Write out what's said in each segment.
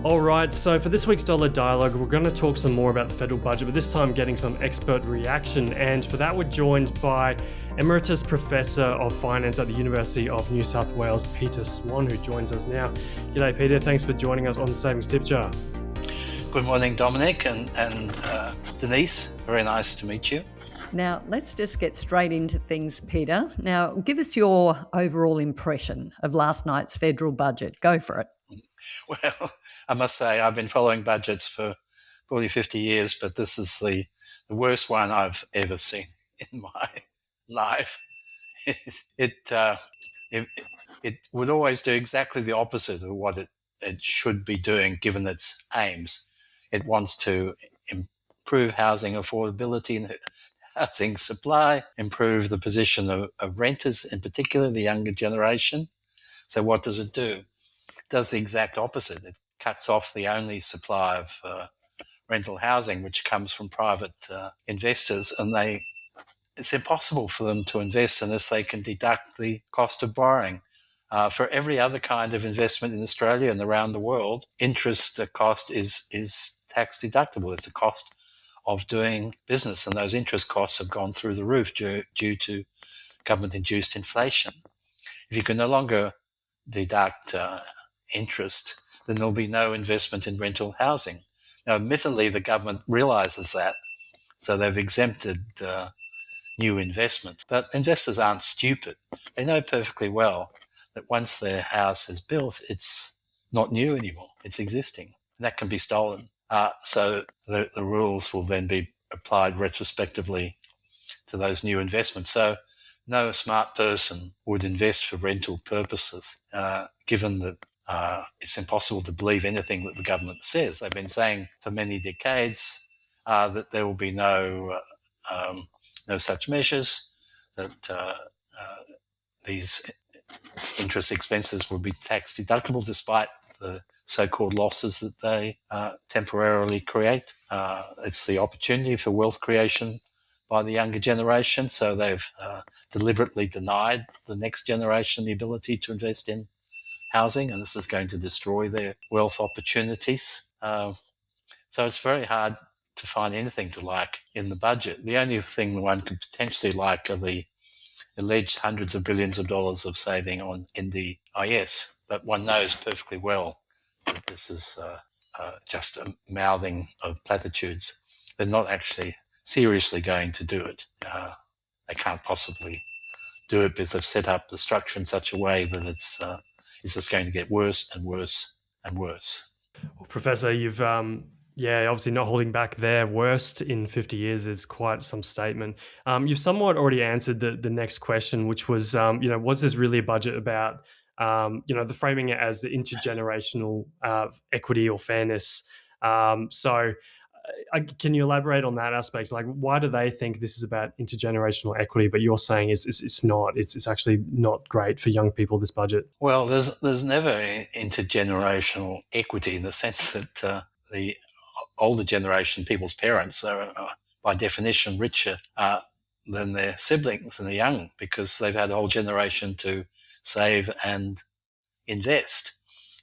All right, so for this week's Dollar Dialogue, we're going to talk some more about the federal budget, but this time getting some expert reaction. And for that, we're joined by Emeritus Professor of Finance at the University of New South Wales, Peter Swan, who joins us now. G'day, Peter. Thanks for joining us on the Savings Tip Jar. Good morning, Dominic and Denise. Very nice to meet you. Now, let's just get straight into things, Peter. Now, give us your overall impression of last night's federal budget. Go for it. Well, I must say I've been following budgets for 40, 50 years, but this is the worst one I've ever seen in my life. It would always do exactly the opposite of what it should be doing given its aims. It wants to improve housing affordability and housing supply, improve the position of renters, in particular the younger generation. So what does it do? It does the exact opposite. It cuts off the only supply of rental housing, which comes from private investors, and it's impossible for them to invest unless they can deduct the cost of borrowing. For every other kind of investment in Australia and around the world, interest cost is tax deductible. It's a cost of doing business, and those interest costs have gone through the roof due to government-induced inflation. If you can no longer deduct interest, then there'll be no investment in rental housing. Now, admittedly, the government realises that, so they've exempted new investment. But investors aren't stupid. They know perfectly well that once their house is built, it's not new anymore. It's existing, and that can be stolen. So the rules will then be applied retrospectively to those new investments. So no smart person would invest for rental purposes, given that it's impossible to believe anything that the government says. They've been saying for many decades that there will be no such measures, that these interest expenses will be tax deductible despite the so-called losses that they temporarily create. It's the opportunity for wealth creation by the younger generation, so they've deliberately denied the next generation the ability to invest in housing, and this is going to destroy their wealth opportunities. So it's very hard to find anything to like in the budget. The only thing one could potentially like are the alleged hundreds of billions of dollars of saving on NDIS, but one knows perfectly well that this is just a mouthing of platitudes. They're not actually seriously going to do it. They can't possibly do it because they've set up the structure in such a way that it's just going to get worse and worse and worse. Well, Professor, you've obviously not holding back there. Worst in 50 years is quite some statement. You've somewhat already answered the next question, which was, was this really a budget about, the framing it as the intergenerational equity or fairness? Can you elaborate on that aspect? Like, why do they think this is about intergenerational equity, but you're saying it's not? It's actually not great for young people, this budget. Well, there's never intergenerational equity in the sense that the older generation, people's parents, are by definition richer than their siblings and the young, because they've had a whole generation to save and invest.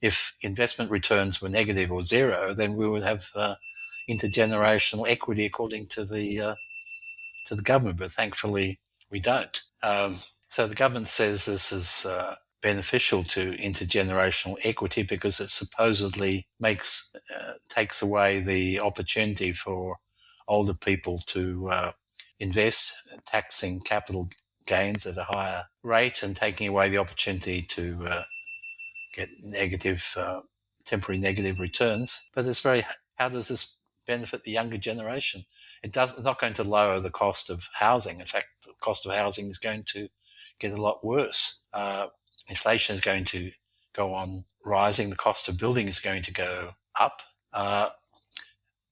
If investment returns were negative or zero, then we would have intergenerational equity according to the government, but thankfully we don't. So the government says this is beneficial to intergenerational equity because it supposedly takes away the opportunity for older people to invest, taxing capital gains at a higher rate and taking away the opportunity to get temporary negative returns. But how does this benefit the younger generation? It's not going to lower the cost of housing. In fact, the cost of housing is going to get a lot worse. Inflation is going to go on rising. The cost of building is going to go up.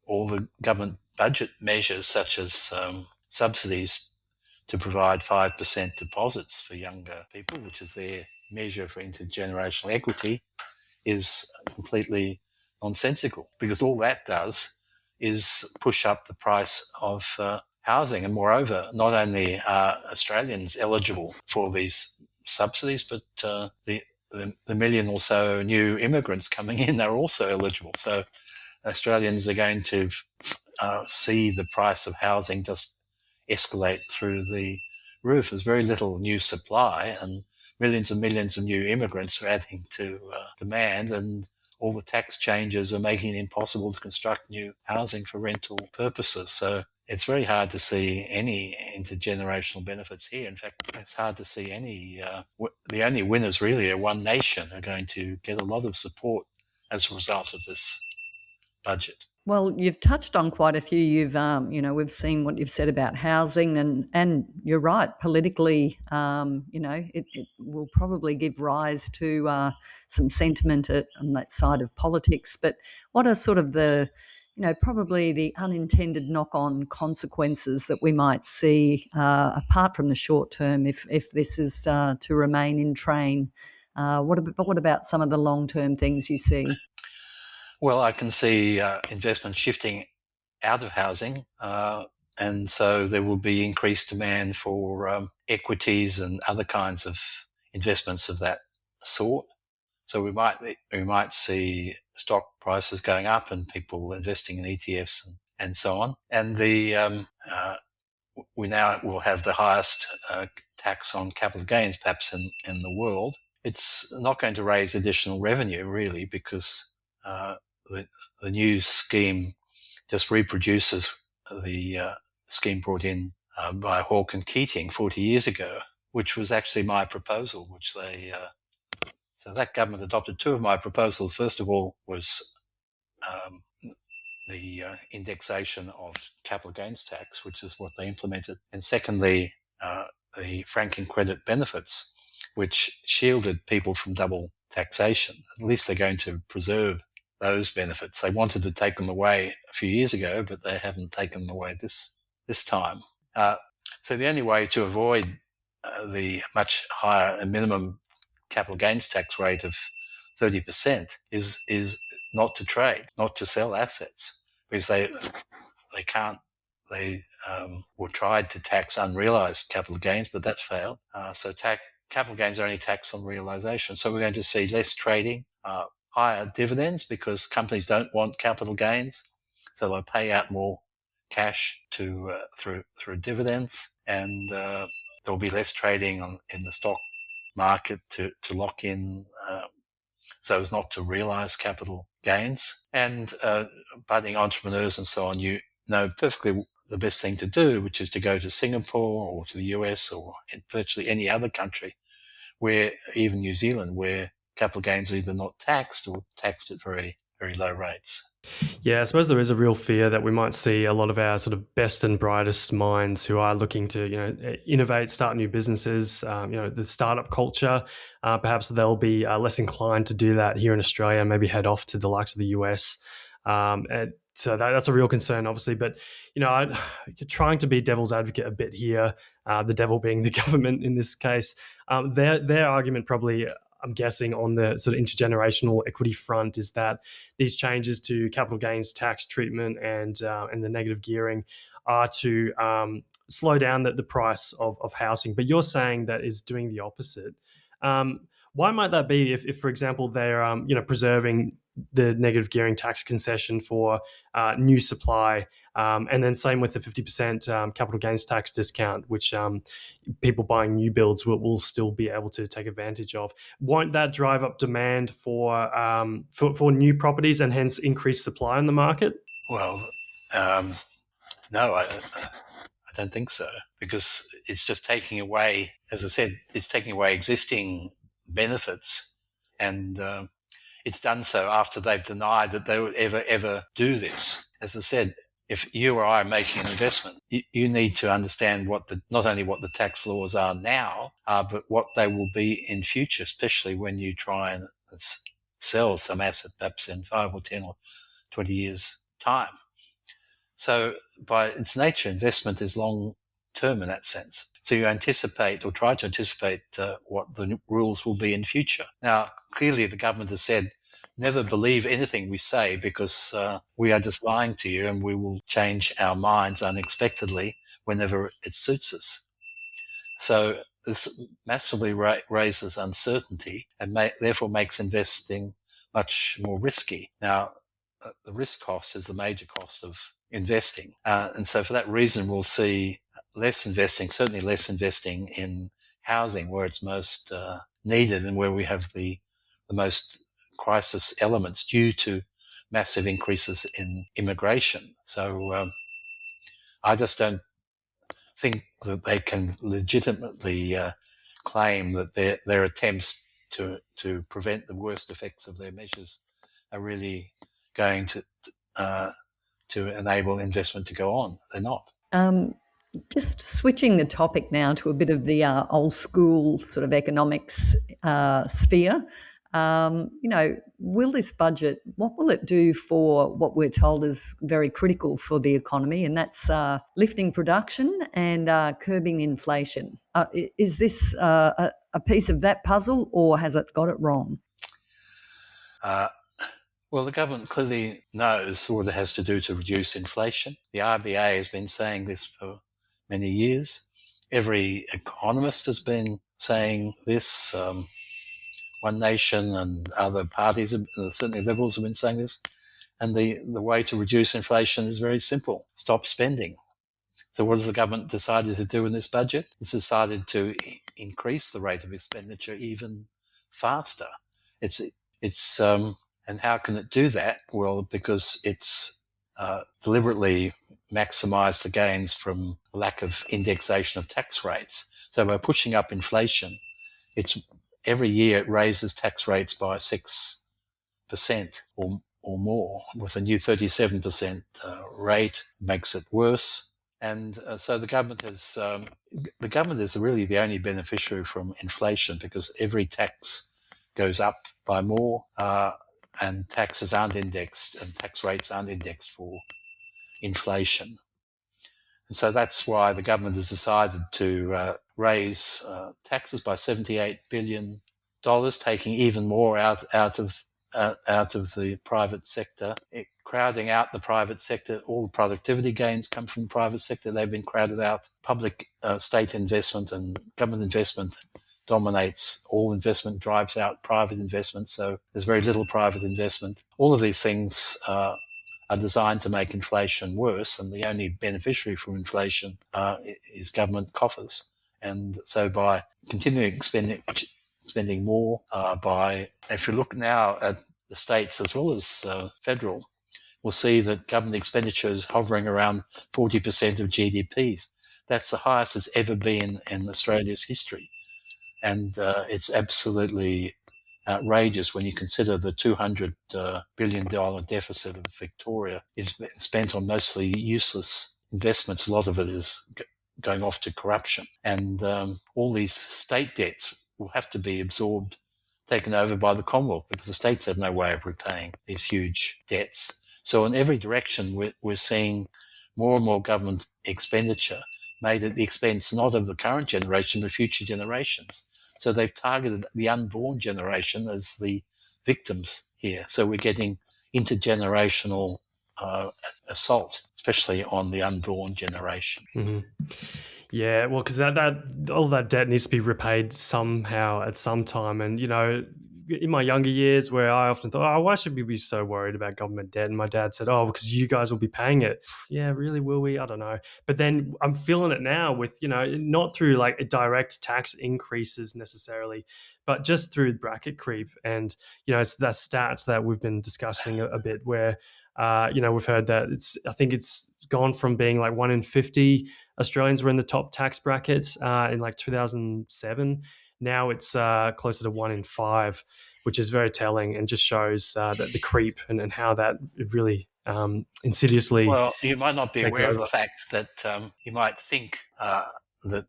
All the government budget measures, such as subsidies to provide 5% deposits for younger people, which is their measure for intergenerational equity, is completely nonsensical, because all that does is push up the price of housing. And moreover, not only are Australians eligible for these subsidies, but the the million or so new immigrants coming in, they're also eligible. So Australians are going to see the price of housing just escalate through the roof. There's very little new supply, and millions and millions of new immigrants are adding to demand, and all the tax changes are making it impossible to construct new housing for rental purposes. So it's very hard to see any intergenerational benefits here. In fact, it's hard to see any. The only winners really are One Nation are going to get a lot of support as a result of this budget. Well, you've touched on quite a few. We've seen what you've said about housing, and you're right. Politically, it will probably give rise to some sentiment on that side of politics. But what are sort of probably the unintended knock-on consequences that we might see apart from the short term if this is to remain in train? What about some of the long-term things you see? Well, I can see investment shifting out of housing, and so there will be increased demand for equities and other kinds of investments of that sort. So we might see stock prices going up and people investing in ETFs and so on. And we now will have the highest tax on capital gains perhaps in the world. It's not going to raise additional revenue really, because the new scheme just reproduces the scheme brought in by Hawke and Keating 40 years ago, which was actually my proposal, which so that government adopted two of my proposals. First of all was the indexation of capital gains tax, which is what they implemented. And secondly, the franking credit benefits, which shielded people from double taxation. At least they're going to preserve those benefits. They wanted to take them away a few years ago, but they haven't taken them away this time. So the only way to avoid the much higher minimum capital gains tax rate of 30% is not to trade, not to sell assets, because they can't. They were tried to tax unrealized capital gains, but that failed. So capital gains are only taxed on realization. So we're going to see less trading, higher dividends, because companies don't want capital gains, so they'll pay out more cash through dividends, and there'll be less trading in the stock market to lock in so as not to realize capital gains. And budding entrepreneurs and so on, you know perfectly the best thing to do, which is to go to Singapore or to the US or virtually any other country, where even New Zealand, where capital gains are either not taxed or taxed at very, very low rates. Yeah, I suppose there is a real fear that we might see a lot of our sort of best and brightest minds who are looking to, innovate, start new businesses, the startup culture. Perhaps they'll be less inclined to do that here in Australia, maybe head off to the likes of the US. And so that's a real concern, obviously. But, trying to be devil's advocate a bit here, the devil being the government in this case, their argument probably, I'm guessing, on the sort of intergenerational equity front is that these changes to capital gains tax treatment and the negative gearing are to slow down the price of housing. But you're saying that is doing the opposite. Why might that be if for example, they're preserving the negative gearing tax concession for new supply, and then same with the 50% capital gains tax discount, which people buying new builds will still be able to take advantage of? Won't that drive up demand for new properties and hence increase supply in the market? Well, no, I don't think so, because it's just taking away, as I said, it's taking away existing benefits, and it's done so after they've denied that they would ever do this. As I said, if you or I are making an investment, you need to understand not only what the tax laws are now, but what they will be in future, especially when you try and sell some asset perhaps in 5 or 10 or 20 years' time. So by its nature, investment is long term in that sense. So you anticipate or try to anticipate what the rules will be in future. Now, clearly the government has said, never believe anything we say, because we are just lying to you, and we will change our minds unexpectedly whenever it suits us. So this massively raises uncertainty and therefore makes investing much more risky. Now, the risk cost is the major cost of investing. And so for that reason, we'll see less investing, certainly less investing in housing where it's most needed and where we have the most crisis elements due to massive increases in immigration. So I just don't think that they can legitimately claim that their attempts to prevent the worst effects of their measures are really going to enable investment to go on. They're not. Just switching the topic now to a bit of the old school sort of economics sphere. Will this budget, what will it do for what we're told is very critical for the economy, and that's lifting production and curbing inflation? Is this a piece of that puzzle, or has it got it wrong? Well, the government clearly knows what it has to do to reduce inflation. The RBA has been saying this for many years. Every economist has been saying this. One Nation and other parties, certainly Liberals, have been saying this. And the way to reduce inflation is very simple. Stop spending. So what has the government decided to do in this budget? It's decided to increase the rate of expenditure even faster. And how can it do that? Well, because it's deliberately maximised the gains from lack of indexation of tax rates. So by pushing up inflation, every year it raises tax rates by 6% or more, with a new 37% rate makes it worse. And so the government is really the only beneficiary from inflation, because every tax goes up by more, and taxes aren't indexed and tax rates aren't indexed for inflation. And so that's why the government has decided to raise taxes by $78 billion, taking even more out of the private sector, crowding out the private sector. All the productivity gains come from the private sector. They've been crowded out. Public state investment and government investment dominates. All investment drives out private investment, so there's very little private investment. All of these things are designed to make inflation worse, and the only beneficiary from inflation is government coffers. And so by continuing spending more, if you look now at the states as well as federal, we'll see that government expenditure is hovering around 40% of GDP. That's the highest it's ever been in Australia's history. And it's absolutely outrageous when you consider the $200 billion deficit of Victoria is spent on mostly useless investments. A lot of it is going off to corruption. And all these state debts will have to be absorbed, taken over by the Commonwealth, because the states have no way of repaying these huge debts. So in every direction, we're seeing more and more government expenditure made at the expense not of the current generation, but future generations. So they've targeted the unborn generation as the victims here. So we're getting intergenerational assault, especially on the unborn generation. Mm-hmm. Yeah, well, because that all that debt needs to be repaid somehow at some time. And, in my younger years, where I often thought, oh, why should we be so worried about government debt? And my dad said, oh, because you guys will be paying it. Yeah, really, will we? I don't know. But then I'm feeling it now with, not through like direct tax increases necessarily, but just through bracket creep. And, it's that stat that we've been discussing a bit where, we've heard that I think it's gone from being like 1 in 50 Australians were in the top tax brackets in like 2007. Now it's closer to 1 in 5, which is very telling and just shows that the creep and how that really insidiously. Well, you might not be aware of the fact that you might think that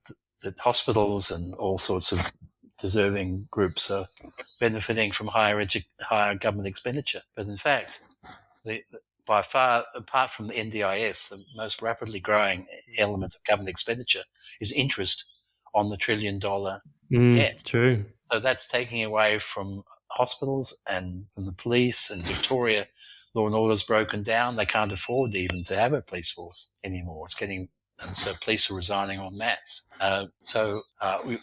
hospitals and all sorts of deserving groups are benefiting from higher government expenditure. But in fact, by far, apart from the NDIS, the most rapidly growing element of government expenditure is interest on the $1 trillion debt. True. So that's taking away from hospitals and from the police. And Victoria, law and order is broken down. They can't afford even to have a police force anymore. It's getting and so police are resigning en masse.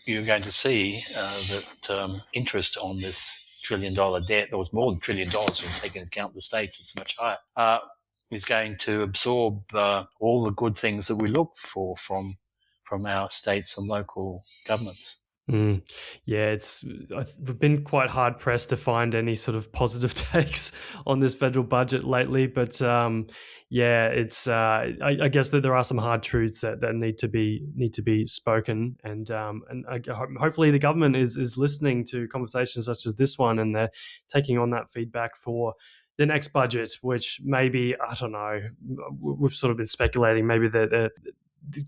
You're going to see that interest on this $1 trillion debt, there was more than $1 trillion when you take into account the states, it's much higher, is going to absorb all the good things that we look for from our states and local governments. Yeah, we've been quite hard pressed to find any sort of positive takes on this federal budget lately, but I guess that there are some hard truths that need to be spoken, and hopefully the government is listening to conversations such as this one, and they're taking on that feedback for the next budget, which maybe, I don't know, we've sort of been speculating maybe that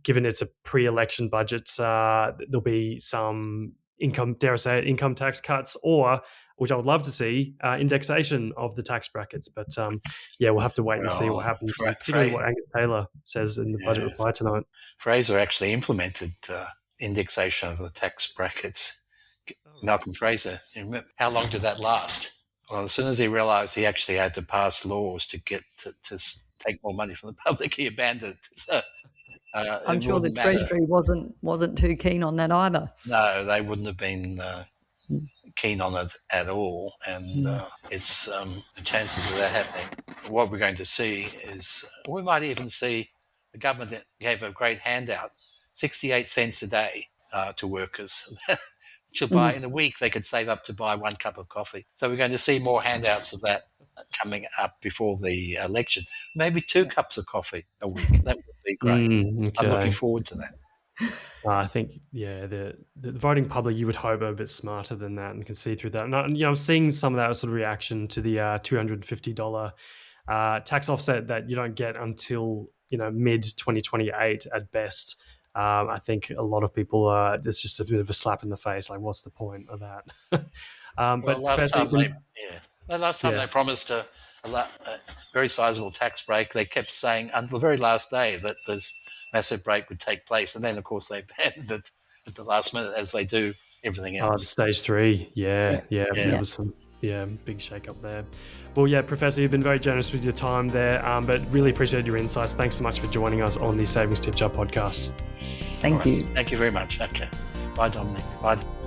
given it's a pre-election budget, there'll be some income tax cuts, or, which I would love to see, indexation of the tax brackets. But we'll have to wait and see what happens, particularly what Angus Taylor says in the budget reply tonight. Fraser actually implemented indexation of the tax brackets. Malcolm Fraser, you remember, how long did that last? Well, as soon as he realised he actually had to pass laws to get to take more money from the public, he abandoned it. So, I'm sure the Treasury wasn't too keen on that either. No, they wouldn't have been keen on it at all, and it's the chances of that happening. What we're going to see is, we might even see the government gave a great handout, 68 cents a day to workers. Which buy in a week, they could save up to buy 1 cup of coffee. So we're going to see more handouts of that coming up before the election. Maybe 2 cups of coffee a week. That would be great. Okay. I'm looking forward to that. I think, the voting public, you would hope, are a bit smarter than that and can see through that. And I'm seeing some of that sort of reaction to the $250 tax offset that you don't get until mid 2028 at best. I think a lot of people, it's just a bit of a slap in the face. Like, what's the point of that? Last time they promised a very sizable tax break, they kept saying until the very last day that this massive break would take place. And then, of course, they abandoned it at the last minute, as they do everything else. Stage 3. Yeah. There was some big shake up there. Well, Professor, you've been very generous with your time there, but really appreciate your insights. Thanks so much for joining us on the Savings Tip Jar podcast. Thank you. Thank you very much. Okay. Bye, Dominic. Bye.